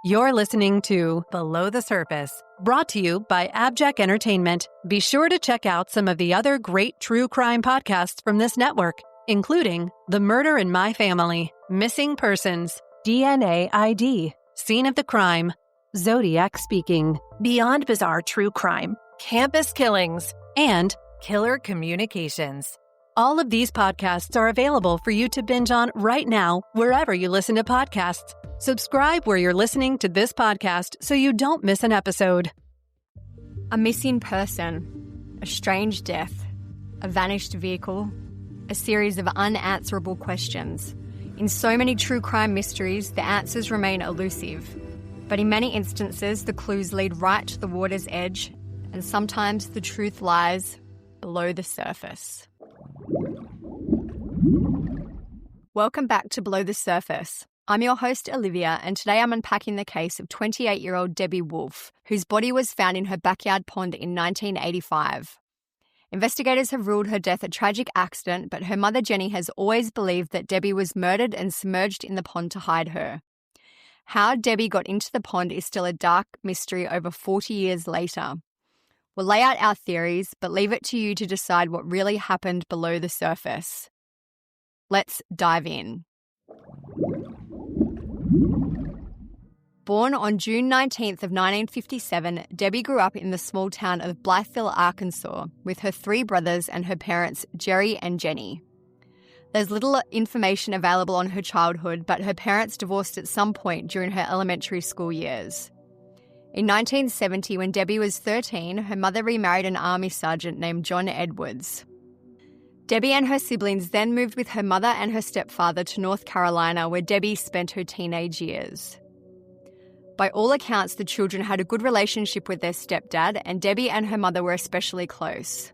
You're listening to Below the Surface, brought to you by AbJack Entertainment. Be sure to check out some of the other great true crime podcasts from this network, including The Murder in My Family, Missing Persons, DNA ID, Scene of the Crime, Zodiac Speaking, Beyond Bizarre True Crime, Campus Killings, and Killer Communications. All of these podcasts are available for you to binge on right now, wherever you listen to podcasts. Subscribe where you're listening to this podcast so you don't miss an episode. A missing person, a strange death, a vanished vehicle, a series of unanswerable questions. In so many true crime mysteries, the answers remain elusive. But in many instances, the clues lead right to the water's edge, and sometimes the truth lies below the surface. Welcome back to Below the Surface. I'm your host, Olivia, and today I'm unpacking the case of 28-year-old Debbie Wolfe, whose body was found in her backyard pond in 1985. Investigators have ruled her death a tragic accident, but her mother Jenny has always believed that Debbie was murdered and submerged in the pond to hide her. How Debbie got into the pond is still a dark mystery over 40 years later. We'll lay out our theories, but leave it to you to decide what really happened below the surface. Let's dive in. Born on June 19th of 1957, Debbie grew up in the small town of Blytheville, Arkansas, with her three brothers and her parents, Jerry and Jenny. There's little information available on her childhood, but her parents divorced at some point during her elementary school years. In 1970, when Debbie was 13, her mother remarried an army sergeant named John Edwards. Debbie and her siblings then moved with her mother and her stepfather to North Carolina, where Debbie spent her teenage years. By all accounts, the children had a good relationship with their stepdad, and Debbie and her mother were especially close.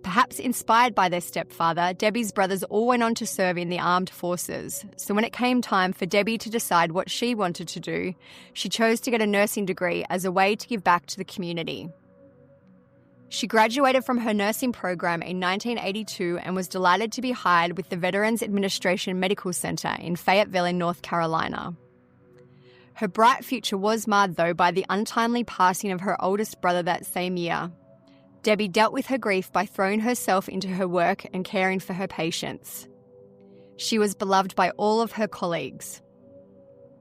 Perhaps inspired by their stepfather, Debbie's brothers all went on to serve in the armed forces, so when it came time for Debbie to decide what she wanted to do, she chose to get a nursing degree as a way to give back to the community. She graduated from her nursing program in 1982 and was delighted to be hired with the Veterans Administration Medical Center in Fayetteville in North Carolina. Her bright future was marred, though, by the untimely passing of her oldest brother that same year. Debbie dealt with her grief by throwing herself into her work and caring for her patients. She was beloved by all of her colleagues.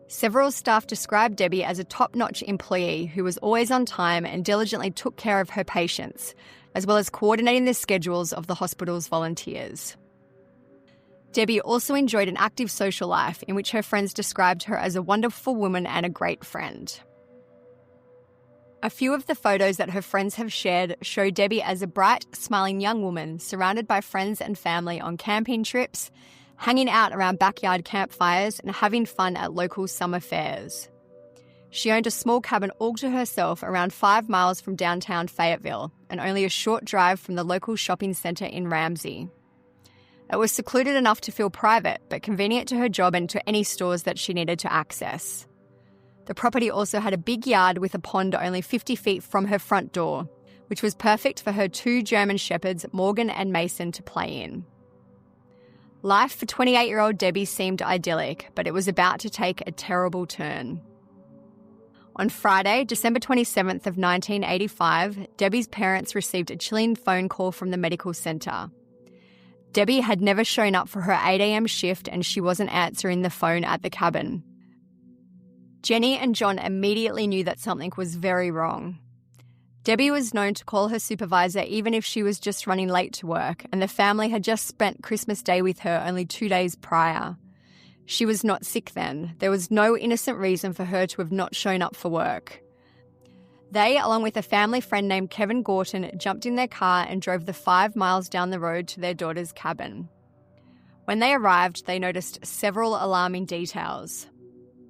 Several staff described Debbie as a top-notch employee who was always on time and diligently took care of her patients, as well as coordinating the schedules of the hospital's volunteers. Debbie also enjoyed an active social life in which her friends described her as a wonderful woman and a great friend. A few of the photos that her friends have shared show Debbie as a bright, smiling young woman surrounded by friends and family on camping trips, hanging out around backyard campfires, and having fun at local summer fairs. She owned a small cabin all to herself around 5 miles from downtown Fayetteville and only a short drive from the local shopping centre in Ramsey. It was secluded enough to feel private, but convenient to her job and to any stores that she needed to access. The property also had a big yard with a pond only 50 feet from her front door, which was perfect for her two German shepherds, Morgan and Mason, to play in. Life for 28-year-old Debbie seemed idyllic, but it was about to take a terrible turn. On Friday, December 27th of 1985, Debbie's parents received a chilling phone call from the medical centre. Debbie had never shown up for her 8 a.m. shift and she wasn't answering the phone at the cabin. Jenny and John immediately knew that something was very wrong. Debbie was known to call her supervisor even if she was just running late to work, and the family had just spent Christmas Day with her only 2 days prior. She was not sick then. There was no innocent reason for her to have not shown up for work. They, along with a family friend named Kevin Gorton, jumped in their car and drove the 5 miles down the road to their daughter's cabin. When they arrived, they noticed several alarming details.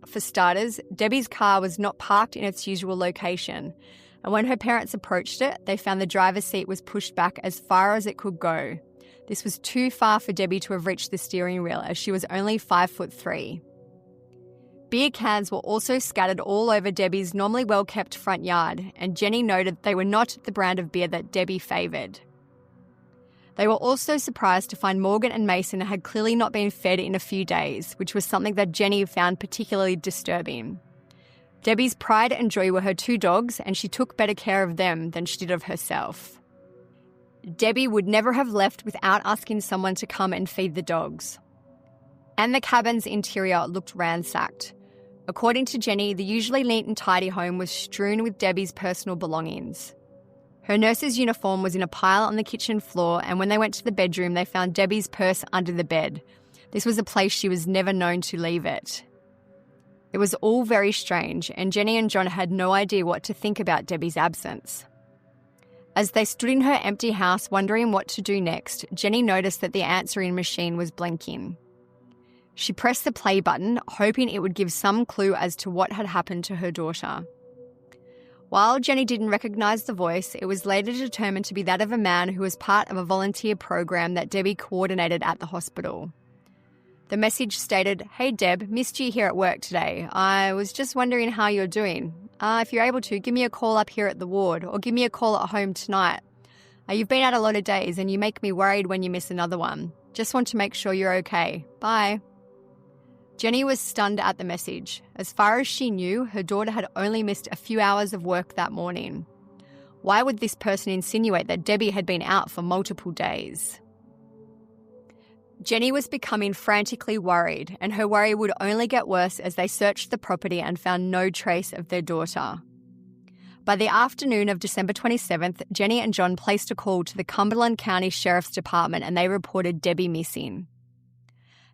For starters, Debbie's car was not parked in its usual location, and when her parents approached it, they found the driver's seat was pushed back as far as it could go. This was too far for Debbie to have reached the steering wheel, as she was only 5'3". Beer cans were also scattered all over Debbie's normally well-kept front yard, and Jenny noted they were not the brand of beer that Debbie favoured. They were also surprised to find Morgan and Mason had clearly not been fed in a few days, which was something that Jenny found particularly disturbing. Debbie's pride and joy were her two dogs, and she took better care of them than she did of herself. Debbie would never have left without asking someone to come and feed the dogs. And the cabin's interior looked ransacked. According to Jenny, the usually neat and tidy home was strewn with Debbie's personal belongings. Her nurse's uniform was in a pile on the kitchen floor, and when they went to the bedroom, they found Debbie's purse under the bed. This was a place she was never known to leave it. It was all very strange, and Jenny and John had no idea what to think about Debbie's absence. As they stood in her empty house wondering what to do next, Jenny noticed that the answering machine was blinking. She pressed the play button, hoping it would give some clue as to what had happened to her daughter. While Jenny didn't recognise the voice, it was later determined to be that of a man who was part of a volunteer program that Debbie coordinated at the hospital. The message stated, "Hey Deb, missed you here at work today. I was just wondering how you're doing. If you're able to, give me a call up here at the ward or give me a call at home tonight. You've been out a lot of days and you make me worried when you miss another one. Just want to make sure you're okay. Bye." Jenny was stunned at the message. As far as she knew, her daughter had only missed a few hours of work that morning. Why would this person insinuate that Debbie had been out for multiple days? Jenny was becoming frantically worried, and her worry would only get worse as they searched the property and found no trace of their daughter. By the afternoon of December 27th, Jenny and John placed a call to the Cumberland County Sheriff's Department and they reported Debbie missing.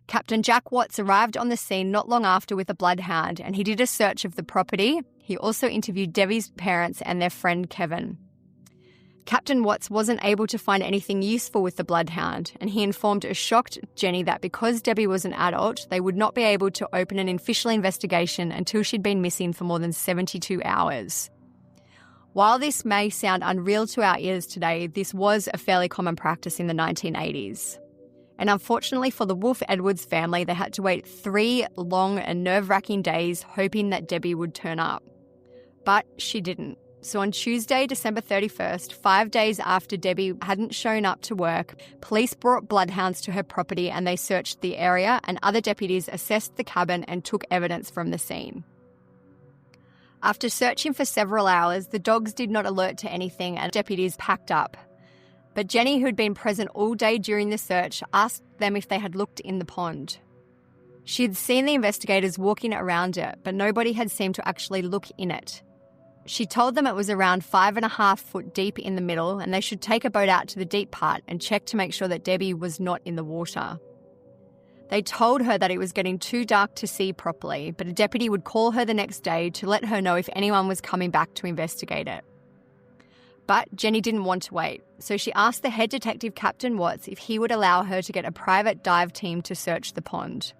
Captain Jack Watts arrived on the scene not long after with a bloodhound, and he did a search of the property. He also interviewed Debbie's parents and their friend Kevin. Captain Watts wasn't able to find anything useful with the bloodhound, and he informed a shocked Jenny that because Debbie was an adult, they would not be able to open an official investigation until she'd been missing for more than 72 hours. While this may sound unreal to our ears today, this was a fairly common practice in the 1980s. And unfortunately for the Wolfe Edwards family, they had to wait 3 long and nerve-wracking days hoping that Debbie would turn up. But she didn't. So on Tuesday, December 31st, 5 days after Debbie hadn't shown up to work, police brought bloodhounds to her property and they searched the area, and other deputies assessed the cabin and took evidence from the scene. After searching for several hours, the dogs did not alert to anything and deputies packed up. But Jenny, who had been present all day during the search, asked them if they had looked in the pond. She had seen the investigators walking around it, but nobody had seemed to actually look in it. She told them it was around 5.5 foot deep in the middle and they should take a boat out to the deep part and check to make sure that Debbie was not in the water. They told her that it was getting too dark to see properly, but a deputy would call her the next day to let her know if anyone was coming back to investigate it. But Jenny didn't want to wait, so she asked the head detective, Captain Watts, if he would allow her to get a private dive team to search the pond.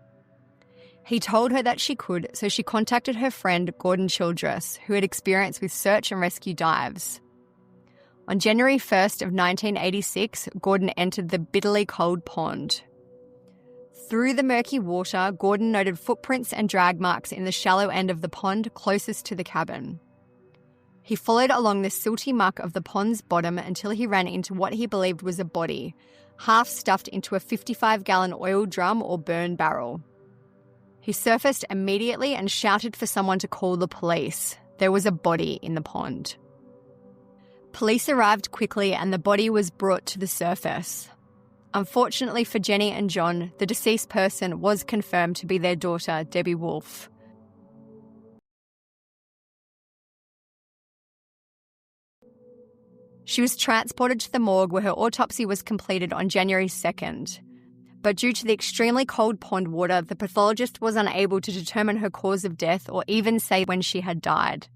He told her that she could, so she contacted her friend Gordon Childress, who had experience with search and rescue dives. On January 1st of 1986, Gordon entered the bitterly cold pond. Through the murky water, Gordon noted footprints and drag marks in the shallow end of the pond closest to the cabin. He followed along the silty muck of the pond's bottom until he ran into what he believed was a body, half stuffed into a 55-gallon oil drum or burn barrel. He surfaced immediately and shouted for someone to call the police. There was a body in the pond. Police arrived quickly and the body was brought to the surface. Unfortunately for Jenny and John, the deceased person was confirmed to be their daughter, Debbie Wolfe. She was transported to the morgue where her autopsy was completed on January 2nd. But due to the extremely cold pond water, the pathologist was unable to determine her cause of death or even say when she had died.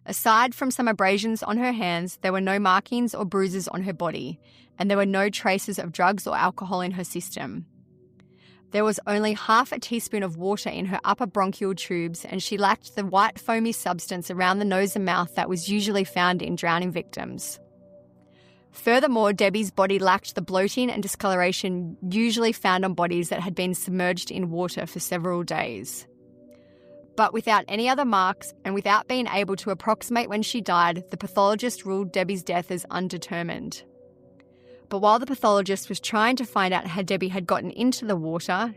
Aside from some abrasions on her hands, there were no markings or bruises on her body, and there were no traces of drugs or alcohol in her system. There was only half a teaspoon of water in her upper bronchial tubes, and she lacked the white foamy substance around the nose and mouth that was usually found in drowning victims. Furthermore, Debbie's body lacked the bloating and discoloration usually found on bodies that had been submerged in water for several days. But without any other marks and without being able to approximate when she died, the pathologist ruled Debbie's death as undetermined. But while the pathologist was trying to find out how Debbie had gotten into the water,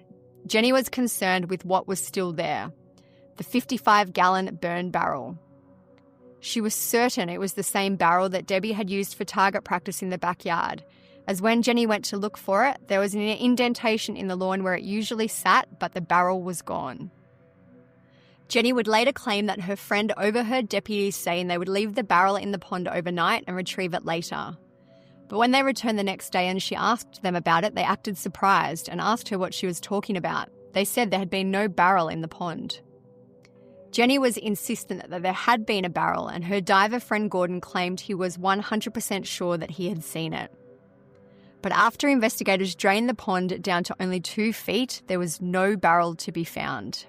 Jenny was concerned with what was still there. the 55-gallon burn barrel. She was certain it was the same barrel that Debbie had used for target practice in the backyard, as when Jenny went to look for it, there was an indentation in the lawn where it usually sat, but the barrel was gone. Jenny would later claim that her friend overheard deputies saying they would leave the barrel in the pond overnight and retrieve it later. But when they returned the next day and she asked them about it, they acted surprised and asked her what she was talking about. They said there had been no barrel in the pond. Jenny was insistent that there had been a barrel, and her diver friend Gordon claimed he was 100% sure that he had seen it. But after investigators drained the pond down to only 2 feet, there was no barrel to be found.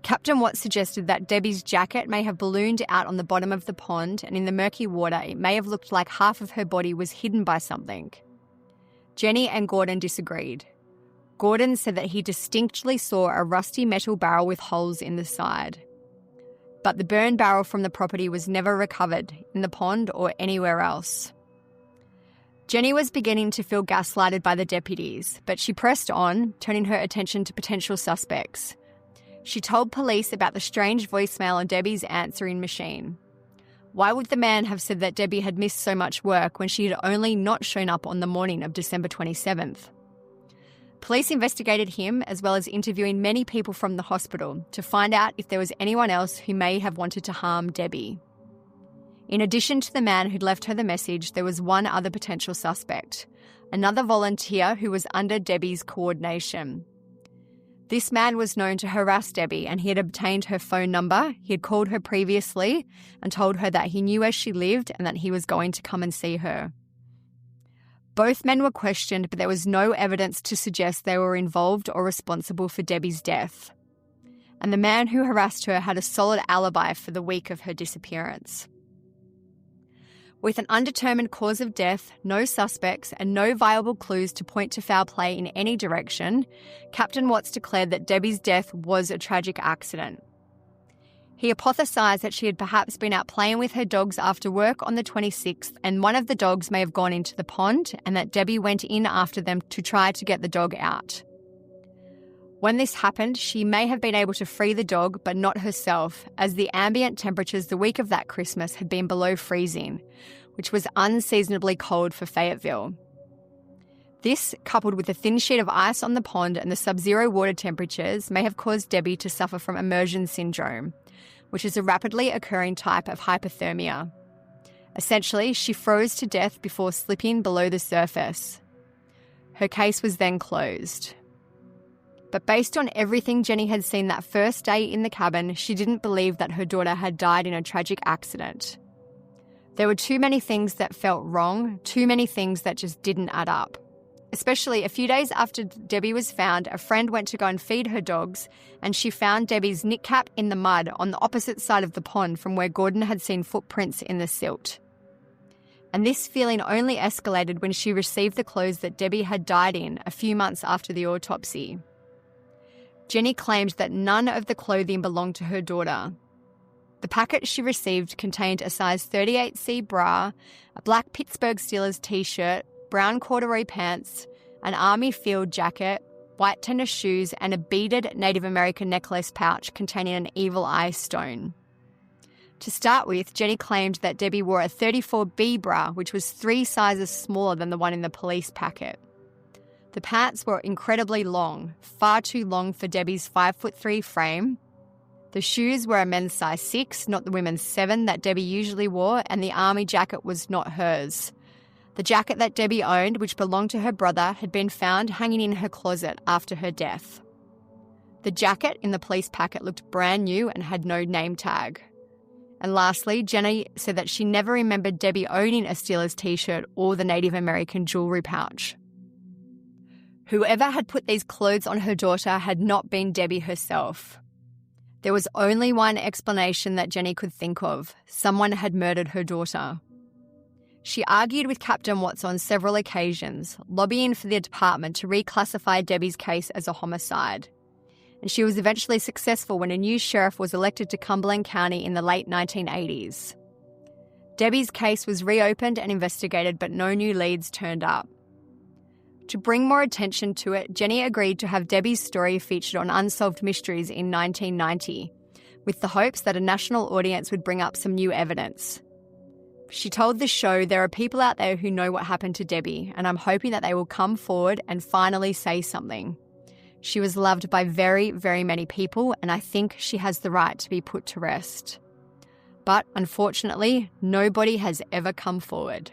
Captain Watts suggested that Debbie's jacket may have ballooned out on the bottom of the pond, and in the murky water it may have looked like half of her body was hidden by something. Jenny and Gordon disagreed. Gordon said that he distinctly saw a rusty metal barrel with holes in the side. But the burn barrel from the property was never recovered in the pond or anywhere else. Jenny was beginning to feel gaslighted by the deputies, but she pressed on, turning her attention to potential suspects. She told police about the strange voicemail on Debbie's answering machine. Why would the man have said that Debbie had missed so much work when she had only not shown up on the morning of December 27th? Police investigated him, as well as interviewing many people from the hospital, to find out if there was anyone else who may have wanted to harm Debbie. In addition to the man who'd left her the message, there was one other potential suspect, another volunteer who was under Debbie's coordination. This man was known to harass Debbie, and he had obtained her phone number. He had called her previously and told her that he knew where she lived and that he was going to come and see her. Both men were questioned, but there was no evidence to suggest they were involved or responsible for Debbie's death. And the man who harassed her had a solid alibi for the week of her disappearance. With an undetermined cause of death, no suspects, and no viable clues to point to foul play in any direction, Captain Watts declared that Debbie's death was a tragic accident. He hypothesised that she had perhaps been out playing with her dogs after work on the 26th, and one of the dogs may have gone into the pond, and that Debbie went in after them to try to get the dog out. When this happened, she may have been able to free the dog, but not herself, as the ambient temperatures the week of that Christmas had been below freezing, which was unseasonably cold for Fayetteville. This, coupled with a thin sheet of ice on the pond and the sub-zero water temperatures, may have caused Debbie to suffer from immersion syndrome, which is a rapidly occurring type of hypothermia. Essentially, she froze to death before slipping below the surface. Her case was then closed. But based on everything Jenny had seen that first day in the cabin, she didn't believe that her daughter had died in a tragic accident. There were too many things that felt wrong, too many things that just didn't add up. Especially a few days after Debbie was found, a friend went to go and feed her dogs, and she found Debbie's kneecap in the mud on the opposite side of the pond from where Gordon had seen footprints in the silt. And this feeling only escalated when she received the clothes that Debbie had died in a few months after the autopsy. Jenny claimed that none of the clothing belonged to her daughter. The packet she received contained a size 38C bra, a black Pittsburgh Steelers t-shirt, brown corduroy pants, an army field jacket, white tennis shoes, and a beaded Native American necklace pouch containing an evil eye stone. To start with, Jenny claimed that Debbie wore a 34B bra, which was 3 sizes smaller than the one in the police packet. The pants were incredibly long, far too long for Debbie's 5'3" frame. The shoes were a men's size 6, not the women's 7 that Debbie usually wore, and the army jacket was not hers. The jacket that Debbie owned, which belonged to her brother, had been found hanging in her closet after her death. The jacket in the police packet looked brand new and had no name tag. And lastly, Jenny said that she never remembered Debbie owning a Steelers t-shirt or the Native American jewellery pouch. Whoever had put these clothes on her daughter had not been Debbie herself. There was only one explanation that Jenny could think of: someone had murdered her daughter. She argued with Captain Watts on several occasions, lobbying for the department to reclassify Debbie's case as a homicide. And she was eventually successful when a new sheriff was elected to Cumberland County in the late 1980s. Debbie's case was reopened and investigated, but no new leads turned up. To bring more attention to it, Jenny agreed to have Debbie's story featured on Unsolved Mysteries in 1990, with the hopes that a national audience would bring up some new evidence. She told the show, "There are people out there who know what happened to Debbie, and I'm hoping that they will come forward and finally say something. She was loved by very, very many people, and I think she has the right to be put to rest." But unfortunately, nobody has ever come forward.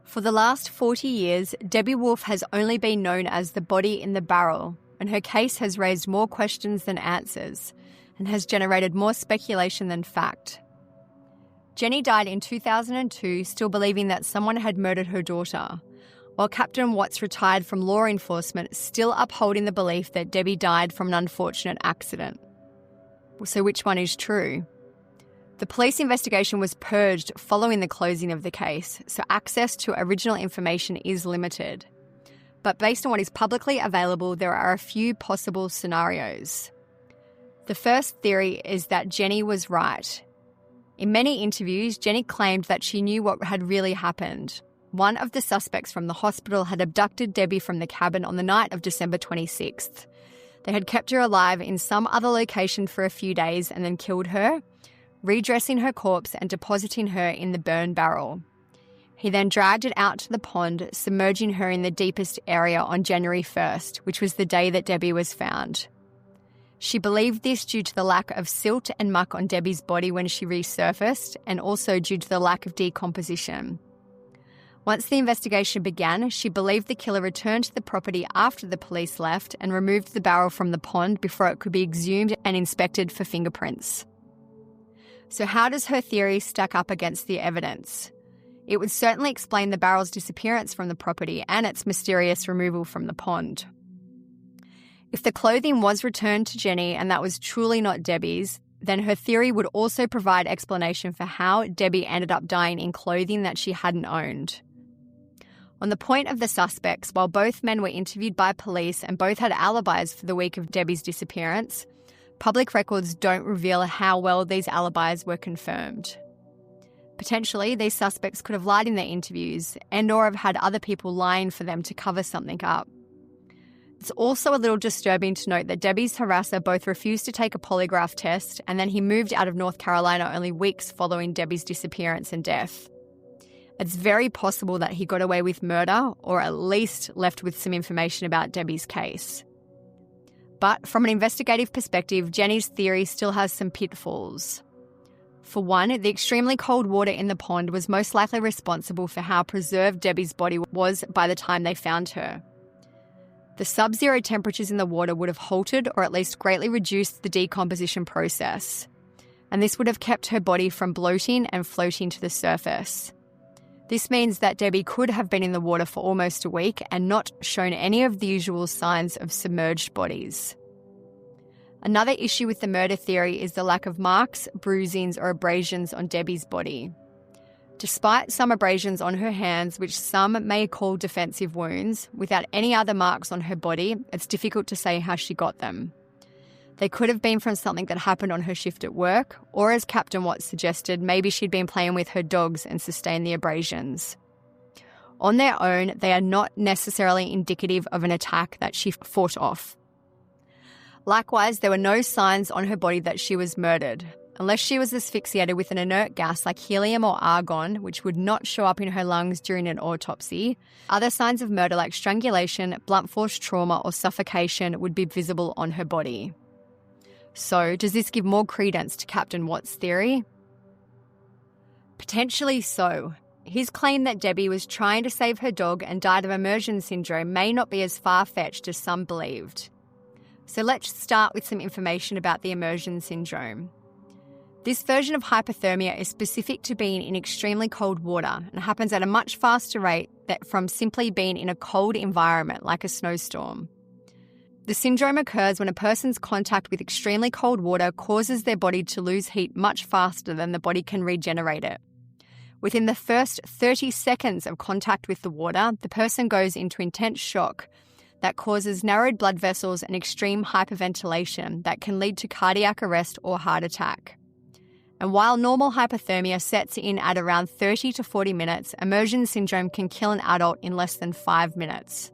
For the last 40 years, Debbie Wolfe has only been known as the body in the barrel, and her case has raised more questions than answers and has generated more speculation than fact. Jenny died in 2002, still believing that someone had murdered her daughter, while Captain Watts retired from law enforcement, still upholding the belief that Debbie died from an unfortunate accident. So which one is true? The police investigation was purged following the closing of the case, so access to original information is limited. But based on what is publicly available, there are a few possible scenarios. The first theory is that Jenny was right. In many interviews, Jenny claimed that she knew what had really happened. One of the suspects from the hospital had abducted Debbie from the cabin on the night of December 26th. They had kept her alive in some other location for a few days and then killed her, redressing her corpse and depositing her in the burn barrel. He then dragged it out to the pond, submerging her in the deepest area on January 1st, which was the day that Debbie was found. She believed this due to the lack of silt and muck on Debbie's body when she resurfaced, and also due to the lack of decomposition. Once the investigation began, she believed the killer returned to the property after the police left and removed the barrel from the pond before it could be exhumed and inspected for fingerprints. So how does her theory stack up against the evidence? It would certainly explain the barrel's disappearance from the property and its mysterious removal from the pond. If the clothing was returned to Jenny and that was truly not Debbie's, then her theory would also provide explanation for how Debbie ended up dying in clothing that she hadn't owned. On the point of the suspects, while both men were interviewed by police and both had alibis for the week of Debbie's disappearance, public records don't reveal how well these alibis were confirmed. Potentially, these suspects could have lied in their interviews and/or have had other people lying for them to cover something up. It's also a little disturbing to note that Debbie's harasser both refused to take a polygraph test and then he moved out of North Carolina only weeks following Debbie's disappearance and death. It's very possible that he got away with murder or at least left with some information about Debbie's case. But from an investigative perspective, Jenny's theory still has some pitfalls. For one, the extremely cold water in the pond was most likely responsible for how preserved Debbie's body was by the time they found her. The sub-zero temperatures in the water would have halted or at least greatly reduced the decomposition process, and this would have kept her body from bloating and floating to the surface. This means that Debbie could have been in the water for almost a week and not shown any of the usual signs of submerged bodies. Another issue with the murder theory is the lack of marks, bruisings, or abrasions on Debbie's body. Despite some abrasions on her hands, which some may call defensive wounds, without any other marks on her body, it's difficult to say how she got them. They could have been from something that happened on her shift at work, or as Captain Watts suggested, maybe she'd been playing with her dogs and sustained the abrasions. On their own, they are not necessarily indicative of an attack that she fought off. Likewise, there were no signs on her body that she was murdered. Unless she was asphyxiated with an inert gas like helium or argon, which would not show up in her lungs during an autopsy, other signs of murder like strangulation, blunt force trauma, or suffocation would be visible on her body. So, does this give more credence to Captain Watts' theory? Potentially so. His claim that Debbie was trying to save her dog and died of immersion syndrome may not be as far-fetched as some believed. So let's start with some information about the immersion syndrome. This version of hypothermia is specific to being in extremely cold water and happens at a much faster rate than from simply being in a cold environment like a snowstorm. The syndrome occurs when a person's contact with extremely cold water causes their body to lose heat much faster than the body can regenerate it. Within the first 30 seconds of contact with the water, the person goes into intense shock that causes narrowed blood vessels and extreme hyperventilation that can lead to cardiac arrest or heart attack. And while normal hypothermia sets in at around 30 to 40 minutes, immersion syndrome can kill an adult in less than 5 minutes.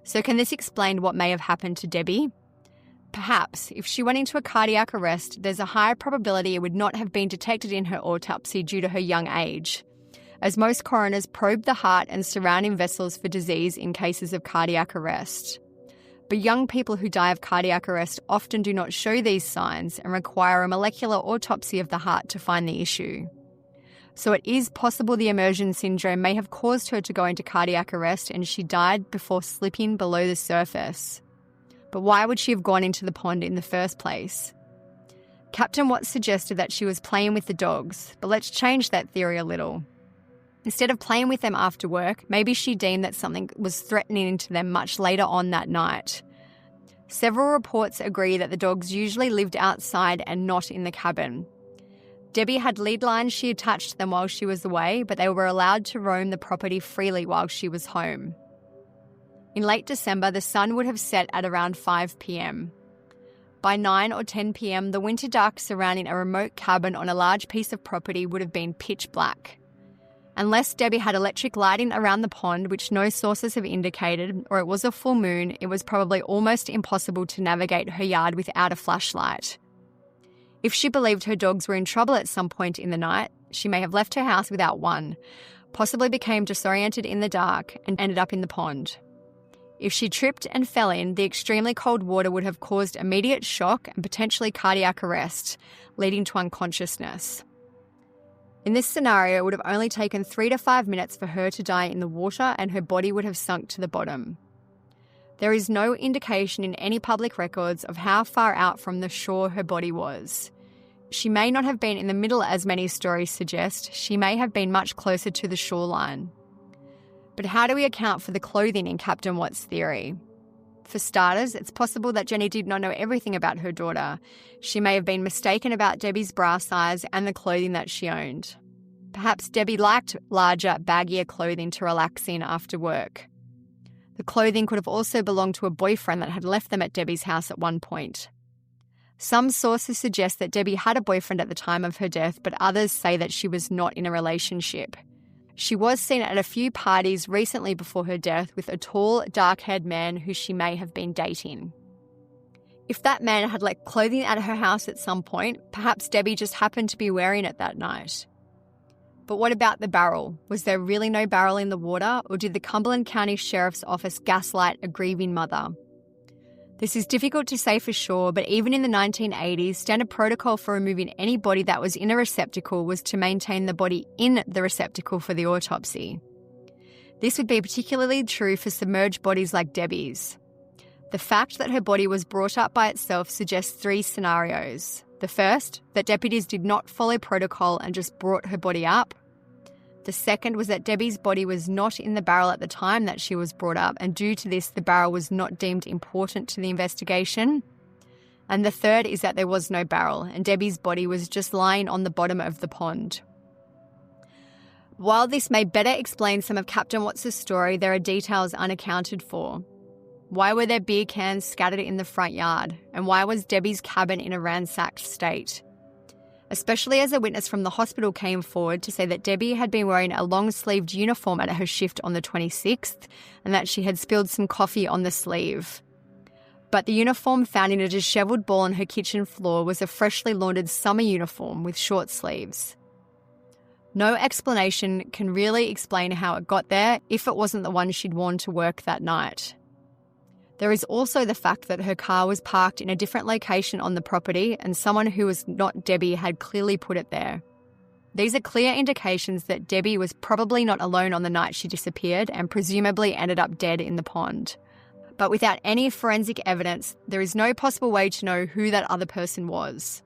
So can this explain what may have happened to Debbie? Perhaps. If she went into a cardiac arrest, there's a higher probability it would not have been detected in her autopsy due to her young age, as most coroners probe the heart and surrounding vessels for disease in cases of cardiac arrest. But young people who die of cardiac arrest often do not show these signs and require a molecular autopsy of the heart to find the issue. So it is possible the immersion syndrome may have caused her to go into cardiac arrest and she died before slipping below the surface. But why would she have gone into the pond in the first place? Captain Watts suggested that she was playing with the dogs, but let's change that theory a little. Instead of playing with them after work, maybe she deemed that something was threatening to them much later on that night. Several reports agree that the dogs usually lived outside and not in the cabin. Debbie had lead lines she attached to them while she was away, but they were allowed to roam the property freely while she was home. In late December, the sun would have set at around 5 p.m. By 9 or 10 p.m, the winter dark surrounding a remote cabin on a large piece of property would have been pitch black. Unless Debbie had electric lighting around the pond, which no sources have indicated, or it was a full moon, it was probably almost impossible to navigate her yard without a flashlight. If she believed her dogs were in trouble at some point in the night, she may have left her house without one, possibly became disoriented in the dark, and ended up in the pond. If she tripped and fell in, the extremely cold water would have caused immediate shock and potentially cardiac arrest, leading to unconsciousness. In this scenario, it would have only taken 3 to 5 minutes for her to die in the water and her body would have sunk to the bottom. There is no indication in any public records of how far out from the shore her body was. She may not have been in the middle as many stories suggest, she may have been much closer to the shoreline. But how do we account for the clothing in Captain Watts' theory? For starters, it's possible that Jenny did not know everything about her daughter. She may have been mistaken about Debbie's bra size and the clothing that she owned. Perhaps Debbie liked larger, baggier clothing to relax in after work. The clothing could have also belonged to a boyfriend that had left them at Debbie's house at one point. Some sources suggest that Debbie had a boyfriend at the time of her death, but others say that she was not in a relationship. She was seen at a few parties recently before her death with a tall, dark-haired man who she may have been dating. If that man had left clothing at her house at some point, perhaps Debbie just happened to be wearing it that night. But what about the barrel? Was there really no barrel in the water, or did the Cumberland County Sheriff's Office gaslight a grieving mother? This is difficult to say for sure, but even in the 1980s, standard protocol for removing any body that was in a receptacle was to maintain the body in the receptacle for the autopsy. This would be particularly true for submerged bodies like Debbie's. The fact that her body was brought up by itself suggests 3 scenarios. The first, that deputies did not follow protocol and just brought her body up. The second was that Debbie's body was not in the barrel at the time that she was brought up, and due to this, the barrel was not deemed important to the investigation. And the third is that there was no barrel, and Debbie's body was just lying on the bottom of the pond. While this may better explain some of Captain Watts' story, there are details unaccounted for. Why were there beer cans scattered in the front yard? And why was Debbie's cabin in a ransacked state? Especially as a witness from the hospital came forward to say that Debbie had been wearing a long-sleeved uniform at her shift on the 26th and that she had spilled some coffee on the sleeve. But the uniform found in a dishevelled ball on her kitchen floor was a freshly laundered summer uniform with short sleeves. No explanation can really explain how it got there if it wasn't the one she'd worn to work that night. There is also the fact that her car was parked in a different location on the property and someone who was not Debbie had clearly put it there. These are clear indications that Debbie was probably not alone on the night she disappeared and presumably ended up dead in the pond. But without any forensic evidence, there is no possible way to know who that other person was.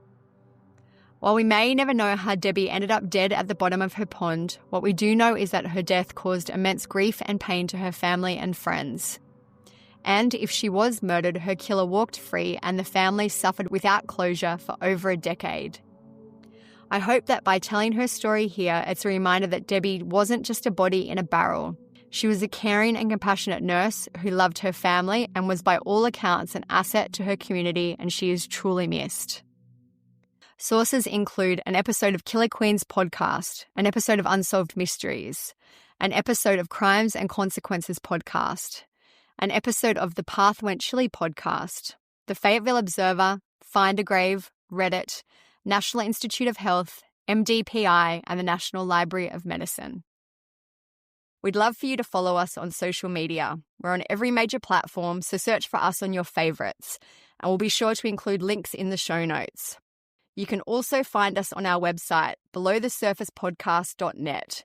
While we may never know how Debbie ended up dead at the bottom of her pond, what we do know is that her death caused immense grief and pain to her family and friends. And if she was murdered, her killer walked free and the family suffered without closure for over a decade. I hope that by telling her story here, it's a reminder that Debbie wasn't just a body in a barrel. She was a caring and compassionate nurse who loved her family and was by all accounts an asset to her community, and she is truly missed. Sources include an episode of Killer Queens podcast, an episode of Unsolved Mysteries, an episode of Crimes and Consequences podcast, an episode of The Path Went Chilly podcast, the Fayetteville Observer, Find a Grave, Reddit, National Institute of Health, MDPI, and the National Library of Medicine. We'd love for you to follow us on social media. We're on every major platform, so search for us on your favourites, and we'll be sure to include links in the show notes. You can also find us on our website, belowthesurfacepodcast.net.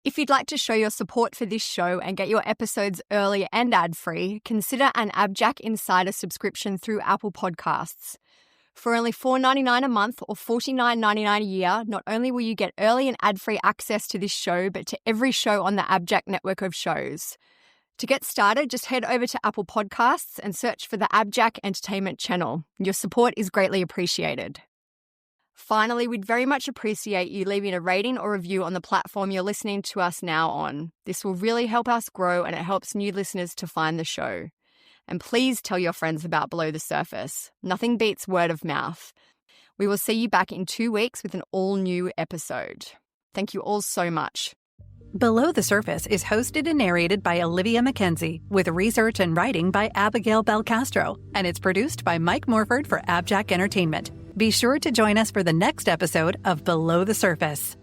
If you'd like to show your support for this show and get your episodes early and ad-free, consider an AbJack Insider subscription through Apple Podcasts. For only $4.99 a month or $49.99 a year, not only will you get early and ad-free access to this show, but to every show on the AbJack network of shows. To get started, just head over to Apple Podcasts and search for the AbJack Entertainment channel. Your support is greatly appreciated. Finally, we'd very much appreciate you leaving a rating or review on the platform you're listening to us now on. This will really help us grow, and it helps new listeners to find the show. And please tell your friends about Below the Surface. Nothing beats word of mouth. We will see you back in 2 weeks with an all-new episode. Thank you all so much. Below the Surface is hosted and narrated by Olivia McKenzie, with research and writing by Abigail Belcastro, and it's produced by Mike Morford for AbJack Entertainment. Be sure to join us for the next episode of Below the Surface.